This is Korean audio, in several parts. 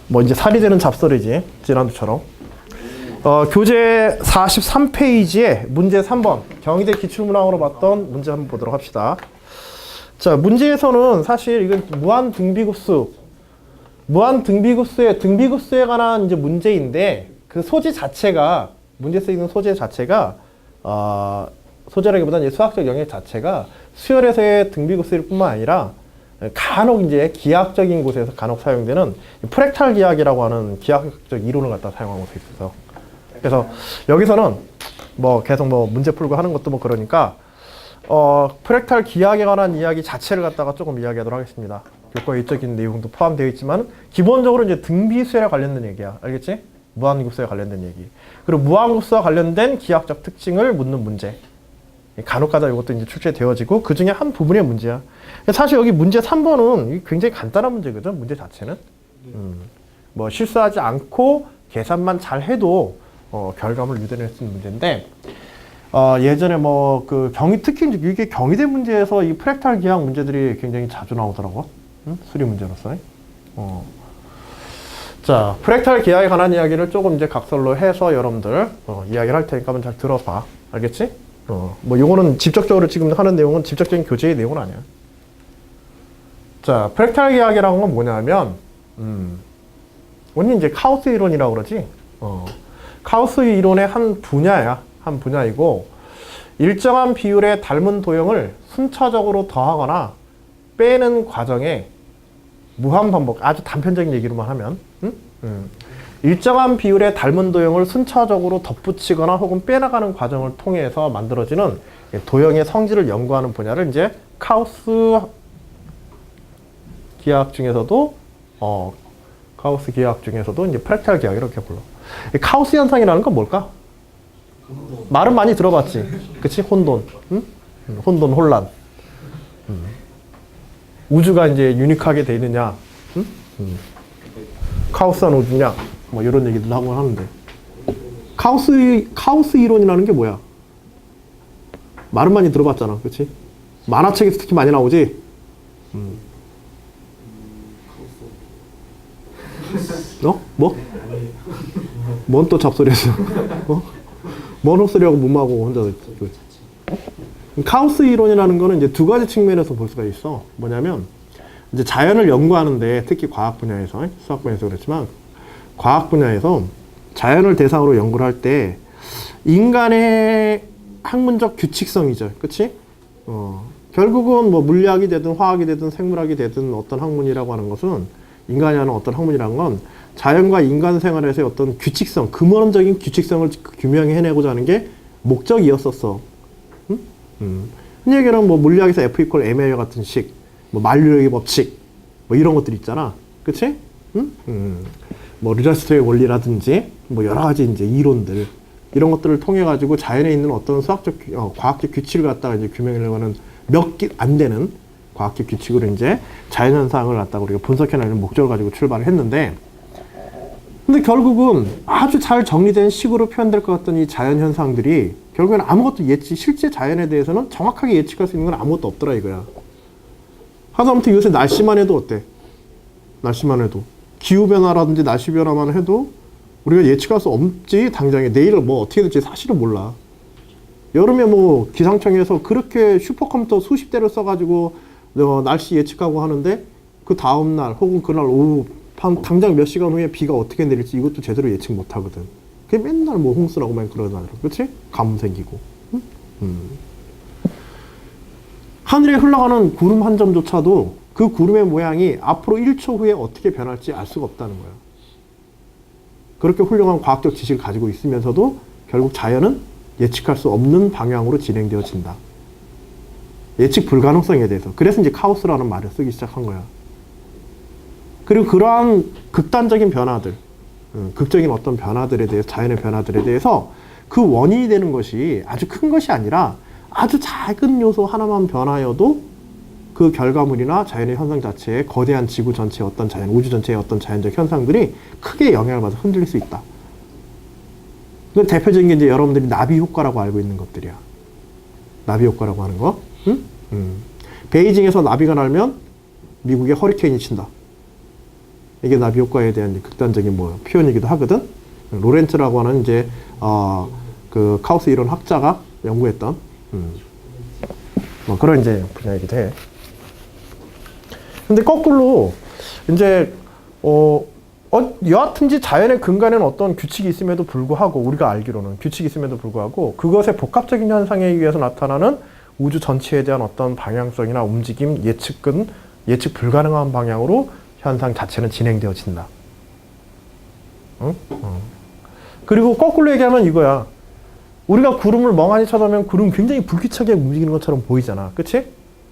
뭐 이제 살이 되는 잡설이지. 지난주처럼. 교재 43페이지에 문제 3번. 경희대 기출문항으로 봤던 문제 한번 보도록 합시다. 자, 문제에서는 사실 이건 무한등비구수의 등비구수에 관한 이제 문제인데 그 소지 자체가 문제 쓰이는 소재 자체가 소재라기보다는 수학적 영역 자체가 수열에서의 등비구수일 뿐만 아니라 간혹 이제 기하학적인 곳에서 간혹 사용되는 프랙탈 기하학이라고 하는 기하학적 이론을 갖다 사용하고 있어서 그래서 여기서는 뭐 계속 뭐 문제 풀고 하는 것도 뭐 그러니까 프랙탈 기하학에 관한 이야기 자체를 갖다가 조금 이야기하도록 하겠습니다. 교과 외적인 내용도 포함되어 있지만 기본적으로 이제 등비수열에 관련된 얘기야. 알겠지? 무한급수에 관련된 얘기. 그리고 무한급수와 관련된 기하학적 특징을 묻는 문제. 간혹가다 이것도 이제 출제되어지고 그 중에 한 부분의 문제야. 사실 여기 문제 3번은 굉장히 간단한 문제거든. 문제 자체는. 뭐 실수하지 않고 계산만 잘 해도 결과물을 유도낼 수 있는 문제인데 예전에 뭐 그 특히 이게 경희대 문제에서 이 프랙탈 기하학 문제들이 굉장히 자주 나오더라고. 수리 문제로서. 자, 프랙탈 기하학에 관한 이야기를 조금 이제 각설로 해서 여러분들 이야기를 할 테니까 한번 잘 들어봐. 알겠지? 뭐 요거는 직접적으로 지금 하는 내용은 직접적인 교재의 내용은 아니야. 자, 프랙탈 기하학이라는 건 뭐냐면 원래 이제 카우스 이론이라고 그러지. 카우스 이론의 한 분야야. 한 분야이고 일정한 비율의 닮은 도형을 순차적으로 더하거나 빼는 과정에 무한반복, 아주 단편적인 얘기로만 하면 일정한 비율의 닮은 도형을 순차적으로 덧붙이거나 혹은 빼나가는 과정을 통해서 만들어지는 도형의 성질을 연구하는 분야를 이제 카우스 기하학 중에서도 이제 프랙탈 기하학이라고 이렇게 불러. 이 카우스 현상이라는 건 뭘까? 말은 많이 들어봤지. 그치? 혼돈. 혼돈, 혼란. 우주가 이제 유니크하게 돼 있느냐. 카오스한 우주냐. 뭐 이런 얘기들 하고 하는데. 카오스 이론이라는 게 뭐야? 말은 많이 들어봤잖아. 그치? 만화책에서 특히 많이 나오지? 뭐? 뭔 또 잡소리 했어? 뭔 헛소리하고 몸하고 혼자. 카오스 이론이라는 거는 이제 두 가지 측면에서 볼 수가 있어. 뭐냐면, 이제 자연을 연구하는데, 특히 과학 분야에서, 수학 분야에서 그렇지만, 과학 분야에서 자연을 대상으로 연구를 할 때, 인간의 학문적 규칙성이죠. 그치? 결국은 뭐 물리학이 되든 화학이 되든 생물학이 되든 어떤 학문이라고 하는 것은, 인간이 하는 어떤 학문이라는 건 자연과 인간 생활에서의 어떤 규칙성, 근원적인 규칙성을 규명해내고자 하는 게 목적이었었어. 흔히 얘기하는 뭐 물리학에서 F=ma 같은 식, 뭐 만류력의 법칙, 뭐 이런 것들 있잖아. 그치? 뭐 르자스트의 원리라든지, 뭐 여러 가지 이제 이론들, 이런 것들을 통해 가지고 자연에 있는 어떤 수학적, 과학적 규칙을 갖다가 이제 규명하려고 하는 몇 개 안 되는 과학적 규칙으로 이제 자연현상을 갖다가 우리가 분석해내는 목적을 가지고 출발을 했는데, 근데 결국은 아주 잘 정리된 식으로 표현될 것 같던 이 자연현상들이 결국에는 아무것도 실제 자연에 대해서는 정확하게 예측할 수 있는 건 아무것도 없더라 이거야. 하다못해 요새 날씨만 해도 어때? 날씨만 해도. 기후변화라든지 날씨변화만 해도 우리가 예측할 수 없지. 당장에 내일 뭐 어떻게 될지 사실은 몰라. 여름에 뭐 기상청에서 그렇게 슈퍼컴퓨터 수십 대를 써가지고 날씨 예측하고 하는데 그 다음날 혹은 그날 오후 당장 몇 시간 후에 비가 어떻게 내릴지 이것도 제대로 예측 못하거든. 그게 맨날 뭐 홍수라고만 그러잖아. 그렇지? 가뭄 생기고. 하늘에 흘러가는 구름 한 점조차도 그 구름의 모양이 앞으로 1초 후에 어떻게 변할지 알 수가 없다는 거야. 그렇게 훌륭한 과학적 지식을 가지고 있으면서도 결국 자연은 예측할 수 없는 방향으로 진행되어진다. 예측 불가능성에 대해서. 그래서 이제 카오스라는 말을 쓰기 시작한 거야. 그리고 그러한 극단적인 변화들, 극적인 어떤 변화들에 대해서, 자연의 변화들에 대해서 그 원인이 되는 것이 아주 큰 것이 아니라 아주 작은 요소 하나만 변하여도 그 결과물이나 자연의 현상 자체에 거대한 지구 전체의 어떤 자연, 우주 전체의 어떤 자연적 현상들이 크게 영향을 받아 흔들릴 수 있다. 그 대표적인 게 이제 여러분들이 나비 효과라고 알고 있는 것들이야. 나비 효과라고 하는 거. 베이징에서 나비가 날면 미국에 허리케인이 친다. 이게 나비 효과에 대한 극단적인 뭐 표현이기도 하거든. 로렌츠라고 하는 이제 그 카우스 이론 학자가 연구했던 뭐 그런 이제 분야이기도 해. 근데 거꾸로 이제 여하튼지 자연의 근간에는 어떤 규칙이 있음에도 불구하고 우리가 알기로는 규칙이 있음에도 불구하고 그것의 복합적인 현상에 의해서 나타나는 우주 전체에 대한 어떤 방향성이나 움직임, 예측 불가능한 방향으로 현상 자체는 진행되어진다. 응? 그리고 거꾸로 얘기하면 이거야. 우리가 구름을 멍하니 쳐다보면 구름 굉장히 불규칙하게 움직이는 것처럼 보이잖아. 그치?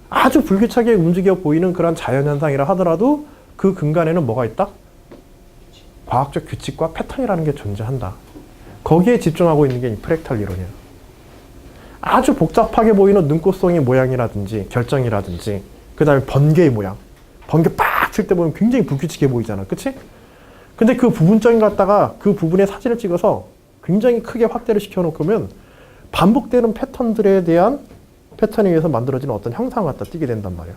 아주 불규칙하게 움직여 보이는 그런 자연현상이라 하더라도 그 근간에는 뭐가 있다? 과학적 규칙과 패턴이라는 게 존재한다. 거기에 집중하고 있는 게 이 프랙탈 이론이야. 아주 복잡하게 보이는 눈꽃송이 모양이라든지 결정이라든지 그 다음에 번개의 모양. 번개 빡 칠 때 보면 굉장히 불규칙해 보이잖아. 그치? 근데 그 부분적인 갖다가 그 부분의 사진을 찍어서 굉장히 크게 확대를 시켜놓으면 반복되는 패턴들에 대한 패턴에 의해서 만들어지는 어떤 형상을 갖다 띄게 된단 말이야.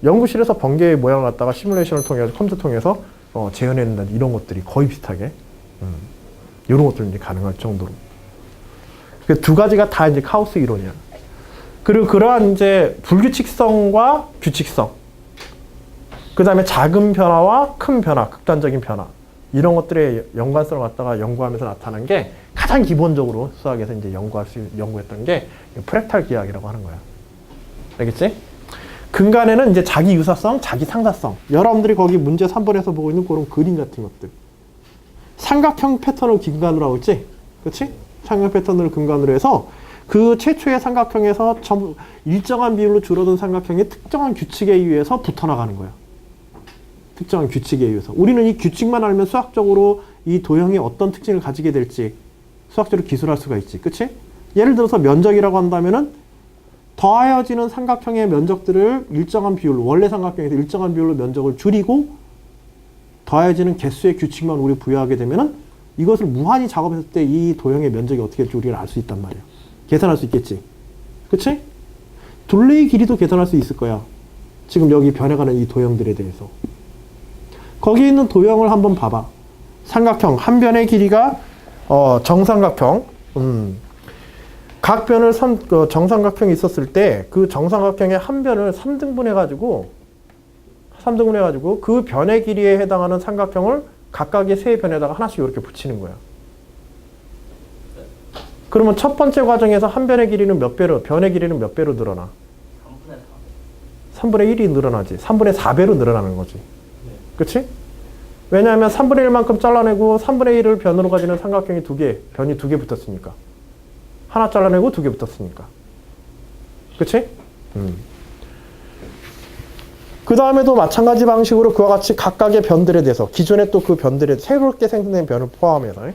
연구실에서 번개의 모양을 갖다가 시뮬레이션을 통해서 컴퓨터 통해서 재현해낸다 이런 것들이 거의 비슷하게 이런 것들이 이제 가능할 정도로. 그 두 가지가 다 이제 카오스 이론이야. 그리고 그러한 이제 불규칙성과 규칙성, 그 다음에 작은 변화와 큰 변화, 극단적인 변화 이런 것들의 연관성을 갖다가 연구하면서 나타난 게 가장 기본적으로 수학에서 이제 연구했던 게 프랙탈 기하학이라고 하는 거야. 알겠지? 근간에는 이제 자기 유사성, 자기 상사성. 여러분들이 거기 문제 3번에서 보고 있는 그런 그림 같은 것들. 삼각형 패턴을 근간으로 하고 있지? 그치? 삼각형 패턴을 근간으로 해서 그 최초의 삼각형에서 일정한 비율로 줄어든 삼각형이 특정한 규칙에 의해서 붙어나가는 거야. 특정한 규칙에 의해서. 우리는 이 규칙만 알면 수학적으로 이 도형이 어떤 특징을 가지게 될지 수학적으로 기술할 수가 있지. 그치? 예를 들어서 면적이라고 한다면은 더하여지는 삼각형의 면적들을 일정한 비율로, 원래 삼각형에서 일정한 비율로 면적을 줄이고 더하여지는 개수의 규칙만 우리 부여하게 되면은 이것을 무한히 작업했을 때 이 도형의 면적이 어떻게 될지 우리가 알 수 있단 말이야. 계산할 수 있겠지. 그치? 둘레의 길이도 계산할 수 있을 거야. 지금 여기 변해가는 이 도형들에 대해서. 거기에 있는 도형을 한번 봐봐. 삼각형 한 변의 길이가 정삼각형. 각 변을 정삼각형이 있었을 때 그 정삼각형의 한 변을 3등분 해가지고 그 변의 길이에 해당하는 삼각형을 각각의 세 변에다가 하나씩 이렇게 붙이는 거야. 그러면 첫 번째 과정에서 한 변의 길이는 몇 배로, 변의 길이는 몇 배로 늘어나? 3분의 1이 늘어나지. 3분의 4배로 늘어나는 거지. 그치? 왜냐하면 3분의 1만큼 잘라내고 3분의 1을 변으로 가지는 삼각형이 변이 두 개 붙었으니까. 하나 잘라내고 두 개 붙었으니까. 그치? 그 다음에도 마찬가지 방식으로 그와 같이 각각의 변들에 대해서 기존에 또 그 변들에 새롭게 생성된 변을 포함해서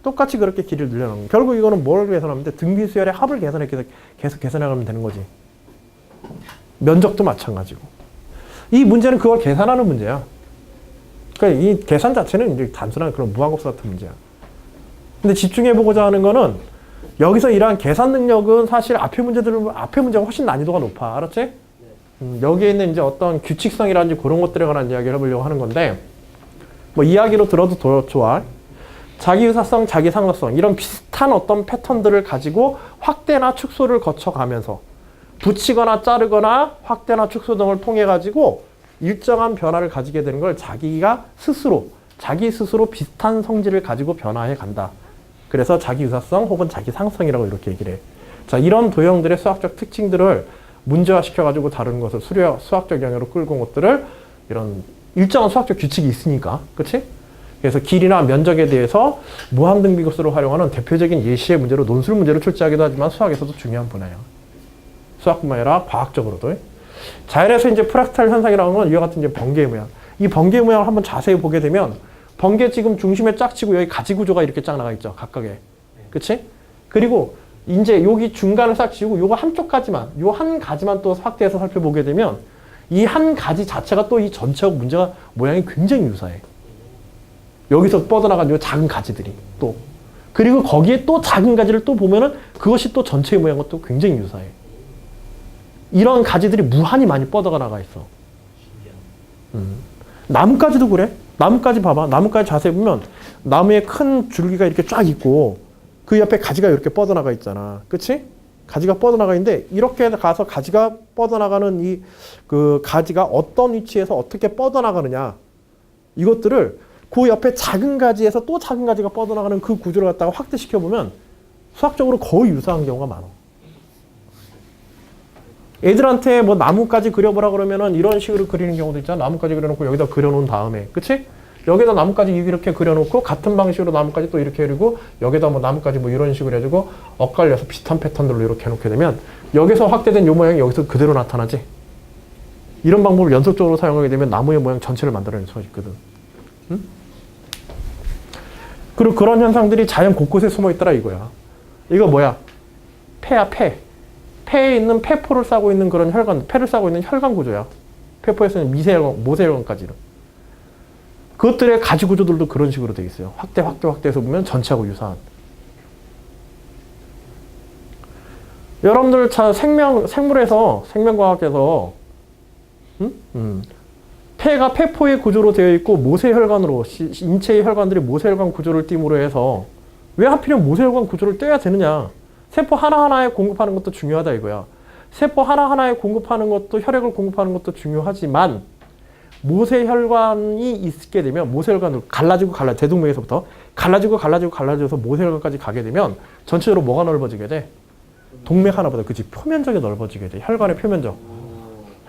똑같이 그렇게 길이를 늘려놓는 거예요. 결국 이거는 뭘 계산하면 돼? 등비수열의 합을 계속 계산해가면 되는 거지. 면적도 마찬가지고. 이 문제는 그걸 계산하는 문제야. 그러니까 이 계산 자체는 이제 단순한 그런 무한급수 같은 문제야. 근데 집중해보고자 하는 거는 여기서 이러한 계산 능력은 사실 앞에 문제가 훨씬 난이도가 높아. 알았지? 여기에 있는 이제 어떤 규칙성이라든지 그런 것들에 관한 이야기를 해보려고 하는 건데, 뭐 이야기로 들어도 더 좋아. 자기 유사성, 자기 상사성 이런 비슷한 어떤 패턴들을 가지고 확대나 축소를 거쳐가면서 붙이거나 자르거나 확대나 축소 등을 통해 가지고 일정한 변화를 가지게 되는 걸 자기 스스로 비슷한 성질을 가지고 변화해 간다. 그래서 자기 유사성 혹은 자기 상성이라고 이렇게 얘기를 해. 자, 이런 도형들의 수학적 특징들을 문제화시켜 가지고 다루는 것을 수학적 영역으로 끌고 온 것들을 이런 일정한 수학적 규칙이 있으니까. 그치? 그래서 길이나 면적에 대해서 무한등비급수를 활용하는 대표적인 예시의 문제로 논술 문제로 출제하기도 하지만 수학에서도 중요한 분야예요. 수학뿐만 아니라 과학적으로도. 자연에서 이제 프락탈 현상이라는 건 이와 같은 이제 번개의 모양. 이 번개의 모양을 한번 자세히 보게 되면 번개 지금 중심에 쫙 치고 여기 가지 구조가 이렇게 쫙 나가 있죠. 각각에. 그치? 그리고 이제 여기 중간을 싹 치고 요거 한쪽까지만, 요 한 가지만 또 확대해서 살펴보게 되면 이 한 가지 자체가 또 이 전체하고 문제가 모양이 굉장히 유사해. 여기서 뻗어나간 요 작은 가지들이 또. 그리고 거기에 또 작은 가지를 또 보면은 그것이 또 전체의 모양과 또 굉장히 유사해. 이런 가지들이 무한히 많이 뻗어가 나가 있어. 나뭇가지도 그래. 나뭇가지 봐봐. 나뭇가지 자세히 보면 나무에 큰 줄기가 이렇게 쫙 있고 그 옆에 가지가 이렇게 뻗어나가 있잖아. 그치? 가지가 뻗어나가 있는데 이렇게 가서 가지가 뻗어나가는 이 그 가지가 어떤 위치에서 어떻게 뻗어나가느냐 이것들을 그 옆에 작은 가지에서 또 작은 가지가 뻗어나가는 그 구조를 갖다가 확대시켜 보면 수학적으로 거의 유사한 경우가 많아. 애들한테 뭐 나뭇가지 그려보라 그러면은 이런 식으로 그리는 경우도 있잖아. 나뭇가지 그려놓고 여기다 그려놓은 다음에, 그치? 여기다 나뭇가지 이렇게 그려놓고 같은 방식으로 나뭇가지 또 이렇게 그리고 여기다 뭐 나뭇가지 뭐 이런 식으로 해가지고 엇갈려서 비슷한 패턴들로 이렇게 해놓게 되면 여기서 확대된 요 모양이 여기서 그대로 나타나지. 이런 방법을 연속적으로 사용하게 되면 나무의 모양 전체를 만들어낼 수가 있거든. 응? 그리고 그런 현상들이 자연 곳곳에 숨어 있더라 이거야. 이거 뭐야? 폐야, 폐. 폐에 있는 폐포를 싸고 있는 그런 혈관, 폐를 싸고 있는 혈관 구조야. 폐포에서는 미세혈관, 모세혈관까지는. 그것들의 가지 구조들도 그런 식으로 되어 있어요. 확대해서 보면 전체하고 유사한. 여러분들 생물에서, 생명과학에서, 폐가 폐포의 구조로 되어 있고, 모세혈관으로, 인체의 혈관들이 모세혈관 구조를 띠므로 해서, 왜 하필이면 모세혈관 구조를 떼야 되느냐? 세포 하나하나에 공급하는 것도 중요하다 이거야. 세포 하나하나에 공급하는 것도, 혈액을 공급하는 것도 중요하지만, 모세혈관이 있게 되면 모세혈관으로 대동맥에서부터 갈라져서 모세혈관까지 가게 되면 전체적으로 뭐가 넓어지게 돼? 동맥 하나보다 그치 표면적이 넓어지게 돼. 혈관의 표면적.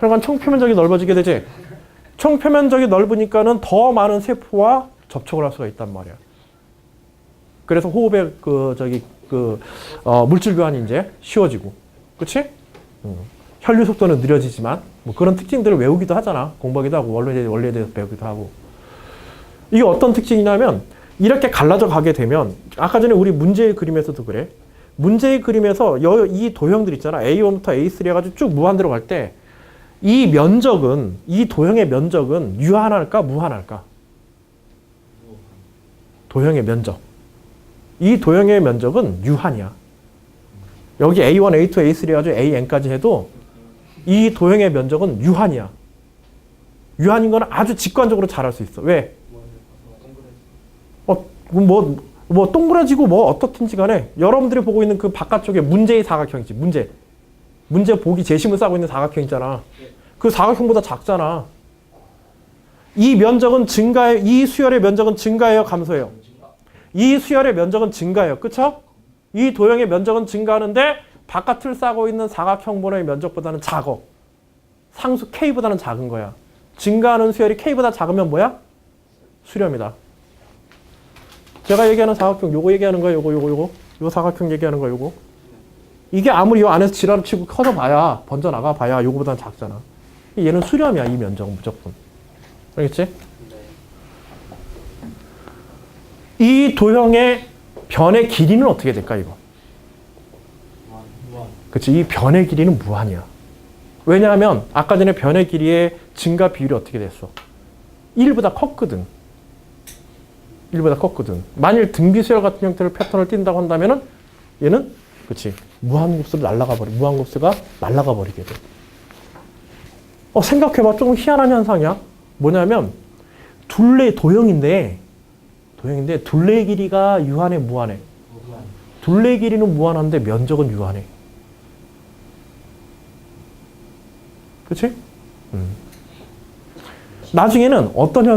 혈관 총표면적이 넓어지게 되지. 총표면적이 넓으니까는 더 많은 세포와 접촉을 할 수가 있단 말이야. 그래서 호흡의 물질 교환이 이제 쉬워지고, 그치? 혈류 속도는 느려지지만 뭐 그런 특징들을 외우기도 하잖아. 공부하기도 하고 원리에 대해서 배우기도 하고. 이게 어떤 특징이냐면 이렇게 갈라져 가게 되면 아까 전에 우리 문제의 그림에서도 그래. 문제의 그림에서 이 도형들 있잖아. A1부터 A3 해가지고 쭉 무한대로 갈 때 이 면적은, 이 도형의 면적은 유한할까 무한할까? 도형의 면적. 이 도형의 면적은 유한이야. 여기 A1, A2, A3 해가지고 AN까지 해도 이 도형의 면적은 유한이야. 유한인 건 아주 직관적으로 잘 알 수 있어. 왜? 동그라지고 뭐 어떻든지 간에 여러분들이 보고 있는 그 바깥쪽에 문제의 사각형 있지. 문제 보기 재심을 싸고 있는 사각형 있잖아. 그 사각형보다 작잖아. 이 면적은 증가해요. 이 수열의 면적은 증가해요. 감소해요. 이 수열의 면적은 증가해요. 그쵸? 이 도형의 면적은 증가하는데 바깥을 싸고 있는 사각형본의 면적보다는 작어. 상수 K보다는 작은 거야. 증가하는 수열이 K보다 작으면 뭐야? 수렴이다. 제가 얘기하는 사각형 요거 얘기하는 거야. 요거. 요 사각형 얘기하는 거야. 요거. 이게 아무리 요 안에서 지랄을 치고 커져 봐야 번져나가 봐야 요거보다는 작잖아. 얘는 수렴이야. 이 면적은 무조건. 알겠지? 이 도형의 변의 길이는 어떻게 될까 이거? 그치? 이 변의 길이는 무한이야. 왜냐하면 아까 전에 변의 길이의 증가 비율이 어떻게 됐어? 1보다 컸거든. 1보다 컸거든. 만일 등비수열 같은 형태를 패턴을 띈다고 한다면은 얘는 그치? 무한급수가 날아가 버리게 돼. 생각해봐. 조금 희한한 현상이야. 뭐냐면 도형인데 둘레 길이가 유한해 무한해? 둘레 길이는 무한한데 면적은 유한해. 그치? 나중에는 어떤 현상